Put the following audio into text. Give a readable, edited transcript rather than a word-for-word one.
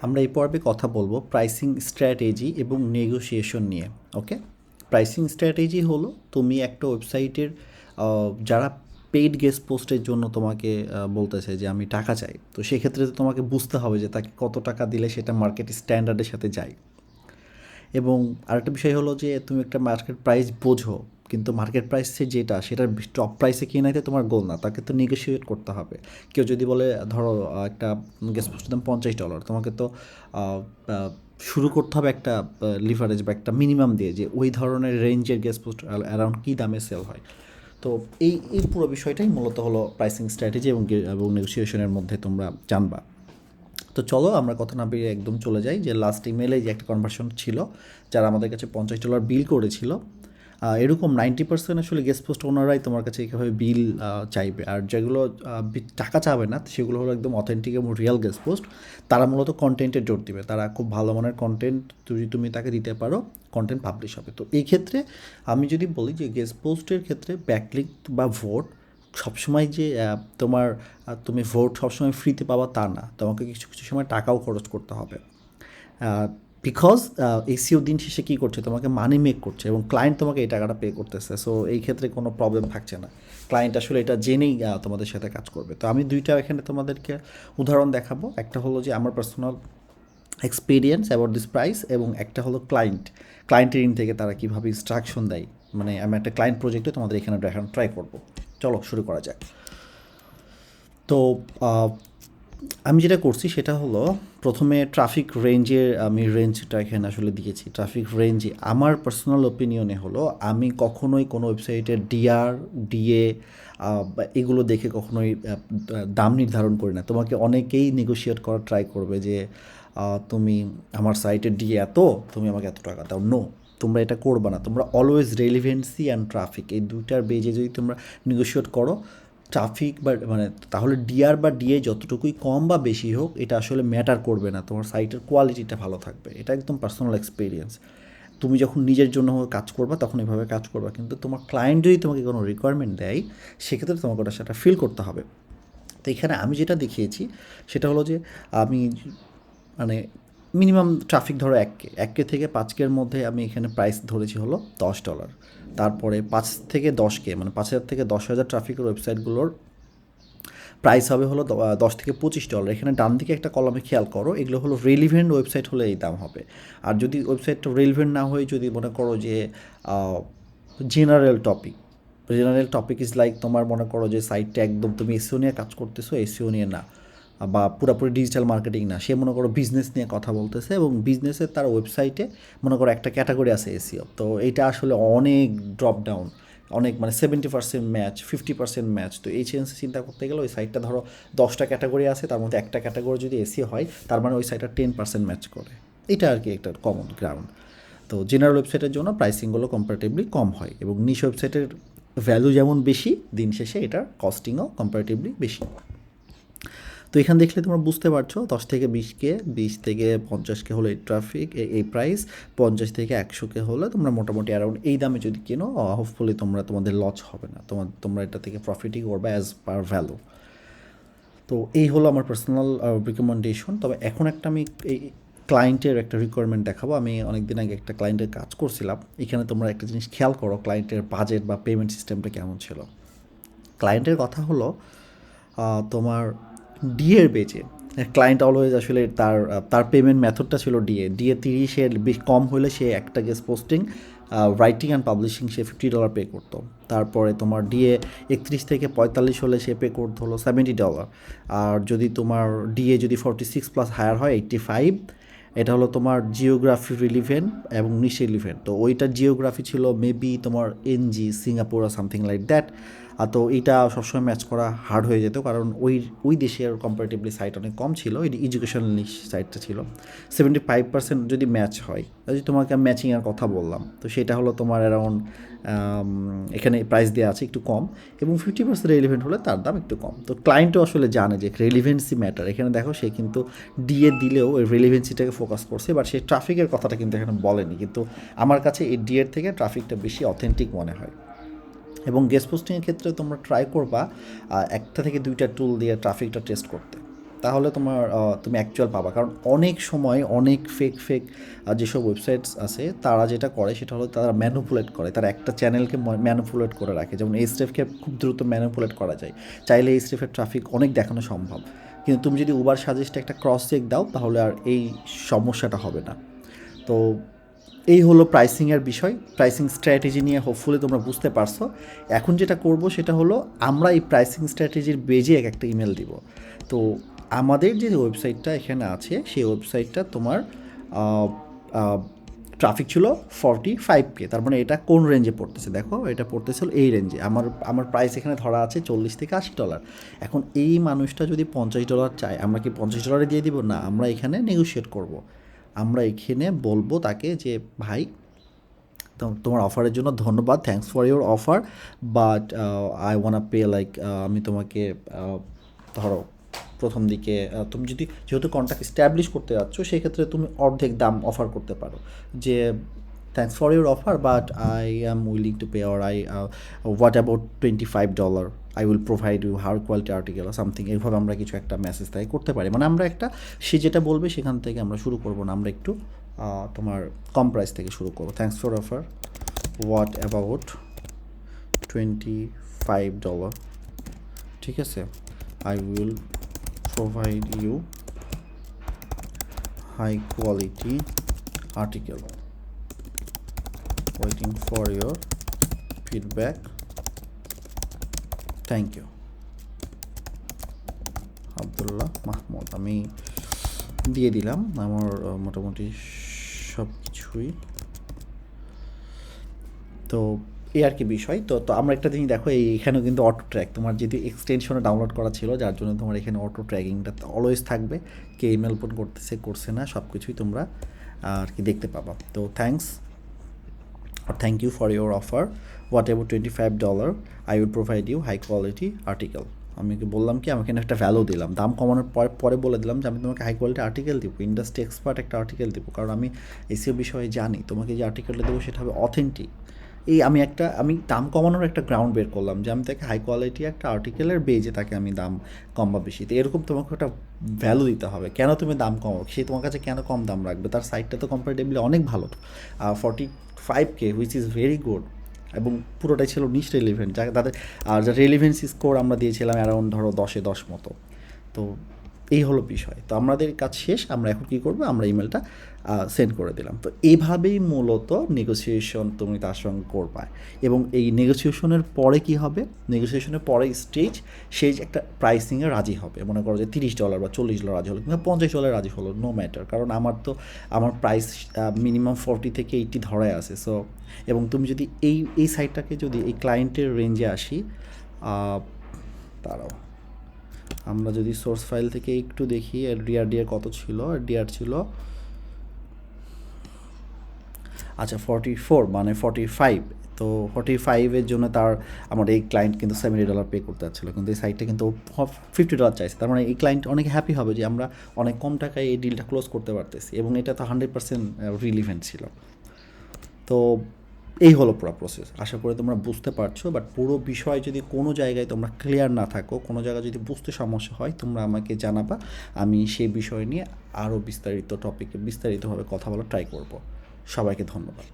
আমরা এই পর্বে কথা বলবো প্রাইসিং স্ট্র্যাটেজি এবং নেগোসিয়েশন নিয়ে। ওকে, প্রাইসিং স্ট্র্যাটেজি হলো তুমি একটা ওয়েবসাইটের যারা পেইড গেস্ট পোস্টের জন্য তোমাকে বলতেছে যে আমি টাকা চাই, তো সেক্ষেত্রে তো তোমাকে বুঝতে হবে যে তাকে কত টাকা দিলে সেটা মার্কেট স্ট্যান্ডার্ডের সাথে যায়। এবং আরেকটা বিষয় হলো যে তুমি একটা মার্কেট প্রাইস বোঝো, কিন্তু মার্কেট প্রাইসে যেটা সেটার টপ প্রাইসে কেনাইতে তোমার গোল না, তাকে তো নেগোশিয়েট করতে হবে। কেউ যদি বলে ধরো একটা গেস্ট পোস্টের দাম $50, তোমাকে তো আহ, আহ, শুরু করতে হবে একটা লিভারেজ বা একটা মিনিমাম দিয়ে, যে ওই ধরনের রেঞ্জের গেস্ট পোস্ট অ্যারাউন্ড কী দামে সেল হয়। তো এই এই পুরো বিষয়টাই মূলত হলো প্রাইসিং স্ট্র্যাটেজি এবং নেগোসিয়েশনের মধ্যে তোমরা জানবা। তো চলো আমরা কথা না বেরিয়ে একদম চলে যাই যে লাস্ট ইমেলে যে একটা কনভার্সন ছিল, যারা আমাদের কাছে $50 বিল করেছিল, এরকম 90% আসলে গেস্ট পোস্ট ওনারাই তোমার কাছে এইভাবে বিল চাইবে। আর যেগুলো টাকা চাবে না সেগুলো হলো একদম অথেন্টিক এবং রিয়েল গেস্ট পোস্ট। তারা মূলত কন্টেন্টে জোর দিবে, তারা খুব ভালো মানের কন্টেন্ট যদি তুমি তাকে দিতে পারো, কন্টেন্ট পাবলিশ হবে। তো এই ক্ষেত্রে আমি যদি বলি যে গেস্ট পোস্টের ক্ষেত্রে ব্যাকলিঙ্ক বা ভোট সবসময় যে তুমি ভোট সবসময় ফ্রিতে পাবা তা না, তোমাকে কিছু কিছু সময় টাকাও খরচ করতে হবে। বিকজ এসিও দিন শেষে কী করছে, তোমাকে মানি মেক করছে এবং ক্লায়েন্ট তোমাকে এই টাকাটা পে করতেছে। সো এই ক্ষেত্রে কোনো প্রবলেম থাকছে না, ক্লায়েন্ট আসলে এটা জেনেই তোমাদের সাথে কাজ করবে। তো আমি দুইটা এখানে তোমাদেরকে উদাহরণ দেখাবো, একটা হলো যে আমার personal experience about this price, এবং একটা হলো ক্লায়েন্টের ইন থেকে তারা কীভাবে ইনস্ট্রাকশন দেয়। মানে আমি একটা ক্লায়েন্ট প্রজেক্টে তোমাদের এখানে দেখানো ট্রাই করবো। চলো শুরু করা যাক। তো আমি যেটা করছি সেটা হলো, প্রথমে ট্রাফিক রেঞ্জের আমি রেঞ্জটা এখানে আসলে দিয়েছি। ট্রাফিক রেঞ্জে আমার পার্সোনাল ওপিনিয়নে হলো, আমি কখনোই কোনো ওয়েবসাইটের ডিআর ডিএ এগুলো দেখে কখনোই দাম নির্ধারণ করি না। তোমাকে অনেকেই নেগোশিয়েট করার ট্রাই করবে যে তুমি আমার সাইটের ডিএ এত, তুমি আমাকে এত টাকা দাও। নো, তোমরা এটা করবে না। তোমরা অলওয়েজ রেলিভেন্সি অ্যান্ড ট্রাফিক এই দুইটার বেজে যদি তোমরা নেগোশিয়েট করো, ট্রাফিক বা মানে তাহলে ডিআর বা ডিএ যতটুকুই কম বা বেশি হোক এটা আসলে ম্যাটার করবে না, তোমার সাইটের কোয়ালিটিটা ভালো থাকবে। এটা একদম পার্সোনাল এক্সপিরিয়েন্স। তুমি যখন নিজের জন্য কাজ করবা তখন এভাবে কাজ করবা, কিন্তু তোমার ক্লায়েন্ট যদি তোমাকে কোনো রিকোয়ারমেন্ট দেয় সেক্ষেত্রে তোমাকে ওটা সেটা ফিল করতে হবে। তো এখানে আমি যেটা দেখিয়েছি সেটা হলো যে আমি মানে মিনিমাম ট্রাফিক ধরো 1K থেকে 5K মধ্যে আমি এখানে প্রাইস ধরেছি হলো $10। তারপরে 5 থেকে 10K মানে 5,000 থেকে 10,000 ট্রাফিকের ওয়েবসাইটগুলোর প্রাইস হবে হলো $10 থেকে $25। এখানে ডান দিকে একটা কলমে খেয়াল করো, এগুলো হলো রেলিভেন্ট ওয়েবসাইট হলে এই দাম হবে। আর যদি ওয়েবসাইটটা রেলিভেন্ট না হয়ে যদি মনে করো যে general topic, general topic is like তোমার মনে করো যে সাইটটা একদম তুমি এসিও নিয়ে কাজ করতেছো, এসিও নিয়ে না, বা পুরোপুরি ডিজিটাল মার্কেটিং না, সে মনে করো বিজনেস নিয়ে কথা বলতেছে এবং বিজনেসের তার ওয়েবসাইটে মনে করো একটা ক্যাটাগরি আছে এসিও, তো এইটা আসলে অনেক ড্রপ ডাউন, অনেক মানে 70% ম্যাচ, 50% ম্যাচ। তো এই চেঞ্জ চিন্তা করতে গেলে ওই সাইটটা ধরো 10টা ক্যাটাগরি আছে, তার মধ্যে একটা ক্যাটাগরি যদি এসিও হয় তার মানে ওই সাইটটা 10% ম্যাচ করে। এটা আর কি একটা কমন গ্রাউন্ড। তো জেনারেল ওয়েবসাইটের জন্য প্রাইসিংগুলো কম্পারেটিভলি কম হয় এবং নিশ ওয়েবসাইটের ভ্যালু যেমন বেশি, দিন শেষে এটার কস্টিংও কম্পারেটিভলি বেশি। তো এখানে দেখলে তোমরা বুঝতে পারছো 10 থেকে 20K, 20 থেকে 50K হলো এই ট্রাফিক এই প্রাইস, 50 থেকে 100K হলে তোমরা মোটামুটি অ্যারাউন্ড এই দামে যদি কিনো, হোপফুলি তোমাদের লস হবে না, তোমরা এটা থেকে প্রফিটই করবে অ্যাজ পার ভ্যালু। তো এই হলো আমার পার্সোনাল রিকমেন্ডেশন। তবে এখন একটা আমি এই ক্লায়েন্টের একটা রিকোয়ারমেন্ট দেখাবো। আমি অনেক দিন আগে একটা ক্লায়েন্টের কাজ করছিলাম, এখানে তোমরা একটা জিনিস খেয়াল করো, ক্লায়েন্টের বাজেট বা পেমেন্ট সিস্টেমটা কেমন ছিল। ক্লায়েন্টের কথা হলো তোমার ডিএর বেজে ক্লায়েন্ট অলওয়েজ আসলে তার পেমেন্ট মেথডটা ছিল ডিএ 30-এর কম হলে সে একটা guest posting, writing and publishing say $50 pay করতো। তারপরে তোমার ডিএ 31 থেকে 45 হলে সে পে করতে হলো $70। আর যদি তোমার ডিএ যদি 46+ হায়ার হয় 85। এটা হলো তোমার জিওগ্রাফি রিলিভেন্ট এবং নিশ রিলিভেন্ট। তো ওইটার জিওগ্রাফি ছিল মেবি তোমার এনজি, সিঙ্গাপুর আর সামথিং লাইক দ্যাট। তো এইটা সবসময় ম্যাচ করা হার্ড হয়ে যেত, কারণ ওই দেশের কম্পারেটিভলি সাইট অনেক কম ছিল, এটি এডুকেশনাল নিশ সাইটটা ছিল। 75% যদি ম্যাচ হয়, যদি তোমাকে ম্যাচিংয়ের কথা বললাম, তো সেটা হলো তোমার অ্যারাউন্ড এখানে প্রাইস দেওয়া আছে একটু কম, এবং 50% রেলিভেন্ট হলে তার দাম একটু কম। তো ক্লায়েন্টও আসলে জানে যে রেলিভেন্সি ম্যাটার। এখানে দেখো সে কিন্তু ডিএ দিলেও ওই রেলিভেন্সিটাকে ফোকাস করছে, বাট সে ট্রাফিকের কথাটা কিন্তু এখানে বলেনি, কিন্তু আমার কাছে এই ডিএর থেকে ট্রাফিকটা বেশি অথেন্টিক মনে হয়। এবং গেস্ট পোস্টিংয়ের ক্ষেত্রে তোমরা ট্রাই করবা একটা থেকে দুইটা টুল দিয়ে ট্রাফিকটা টেস্ট করতে। তাহলে তুমি অ্যাকচুয়াল পাবা। কারণ অনেক সময় অনেক ফেক যেসব ওয়েবসাইটস আছে তারা যেটা করে সেটা হলো তারা ম্যানুপুলেট করে, তারা একটা চ্যানেলকে ম্যানুপুলেট করে রাখে। যেমন এইচডিএফকে খুব দ্রুত ম্যানুপুলেট করা যায়, চাইলে এইচডিএফের ট্রাফিক অনেক দেখানো সম্ভব, কিন্তু তুমি যদি উবার সাজেস্টে একটা ক্রস চেক দাও তাহলে আর এই সমস্যাটা হবে না। তো এই হলো প্রাইসিংয়ের বিষয়। প্রাইসিং স্ট্র্যাটেজি নিয়ে হোপফুলি তোমরা বুঝতে পারছো। এখন যেটা করব সেটা হলো আমরা এই প্রাইসিং স্ট্র্যাটেজির বেজে একটা ইমেল দিব। তো আমাদের যে ওয়েবসাইটটা এখানে আছে সেই ওয়েবসাইটটা তোমার ট্রাফিক ছিল 45K, তার মানে এটা কোন রেঞ্জে পড়তেছে দেখো, এটা পড়তেছিল এই রেঞ্জে। আমার প্রাইস এখানে ধরা আছে $40 থেকে $80। এখন এই মানুষটা যদি $50 চায়, আমরা কি $50 দিয়ে দিব? না, আমরা এখানে নেগোশিয়েট করব। আমরা এখানে বলবো তাকে যে ভাই তোমার অফারের জন্য ধন্যবাদ, thanks for your offer, but I want pay like, আমি তোমাকে ধরো প্রথম দিকে তুমি যদি যেহেতু কন্ট্যাক্ট এস্টাবলিশ করতে যাচ্ছ সেক্ষেত্রে তুমি অর্ধেক দাম অফার করতে পারো, যে thanks for your offer but I am willing to pay, or what about $25, I will provide you high quality article আর সামথিং। এইভাবে আমরা কিছু একটা মেসেজ তাই করতে পারি। মানে আমরা একটা, সে যেটা বলবে সেখান থেকে আমরা শুরু করবো না, আমরা একটু তোমার কম প্রাইস থেকে শুরু করবো। Thanks for offer, what about $25, ঠিক আছে, I will provide you high quality article, waiting for your feedback, thank you, Abdullah Mahmud. আমি দিয়ে দিলাম আমার মোটামুটি সব কিছুই। তো এই আর কি বিষয়। তো আমরা একটা জিনিস দেখো, এইখানেও কিন্তু অটো ট্র্যাক তোমার যদি এক্সটেনশনে ডাউনলোড করা ছিল, যার জন্য তোমার এখানে অটো ট্র্যাকিংটা অলওয়েজ থাকবে, কে ইমেল ওপেন করতেছে করছে না সব কিছুই তোমরা আর কি দেখতে পাবা। তো thanks or thank you for your offer, whatever $25, I will provide you high quality article। আমি বললাম কি, আমি এখানে একটা ভ্যালু দিলাম, দাম কমানোর পরে বলে দিলাম যে আমি তোমাকে হাই কোয়ালিটি আর্টিকেল দিব, ইন্ডাস্ট্রি এক্সপার্ট একটা আর্টিকেল দিব, কারণ আমি এসিও বিষয়ে জানি। তোমাকে যে আর্টিকেলটা দেবো সেটা হবে অথেন্টিক। আমি দাম কমানোর একটা গ্রাউন্ড বের করলাম যে আমি তাকে হাই কোয়ালিটি একটা আর্টিকেলের বেজে তাকে আমি দাম কম বা বেশি, তো এরকম তোমাকে একটা ভ্যালু দিতে হবে। কেন তুমি দাম কমাও, সে তোমার কাছে কেন কম দাম রাখবে? তার সাইটটা তো কম্পারেটিভলি অনেক ভালো, 45K which is very good, এবং পুরোটাই ছিল নিশ রেলিভেন্ট, যাকে তাদের যা রেলিভেন্সি স্কোর আমরা দিয়েছিলাম অ্যারাউন্ড ধরো 10-10 মতো। তো এই হলো বিষয়। তো আমাদের কাজ শেষ, আমরা এখন কী করবো, আমরা ইমেলটা সেন্ড করে দিলাম। তো এইভাবেই মূলত নেগোসিয়েশন তুমি তার সঙ্গে করবা। এবং এই নেগোসিয়েশনের পরে কি হবে, নেগোসিয়েশনের পরে স্টেজ সেই একটা প্রাইসিংয়ে রাজি হবে। মনে করো যে $30 বা $40 রাজি হলো, কিংবা $50 রাজি হলো, নো ম্যাটার, কারণ আমার প্রাইস মিনিমাম 40 থেকে 80 ধরায় আছে। সো এবং তুমি যদি এই সাইটটাকে যদি এই ক্লায়েন্টের রেঞ্জে আসি, তারাও আমরা যদি সোর্স ফাইল থেকে একটু দেখি, ডিআর কত ছিল, ডিআর ছিল আচ্ছা 44, মানে 45। তো 45-এর জন্য আমার এই ক্লায়েন্ট কিন্তু $70 পে করতে যাচ্ছিলো, কিন্তু এই সাইটটা কিন্তু $50 চাইছে। তার মানে এই ক্লায়েন্ট অনেক হ্যাপি হবে যে আমরা অনেক কম টাকায় এই ডিলটা ক্লোজ করতে পারতেছি, এবং এটা তো 100% রিলিভেন্ট ছিল। তো এই হলো পুরো প্রসেস। আশা করি তোমরা বুঝতে পারছো। বাট পুরো বিষয় যদি কোনো জায়গায় তোমরা ক্লিয়ার না থাকো, কোনো জায়গায় যদি বুঝতে সমস্যা হয়, তোমরা আমাকে জানাবা, আমি সেই বিষয় নিয়ে আরও বিস্তারিতভাবে কথা বলার ট্রাই করব। সবাইকে ধন্যবাদ।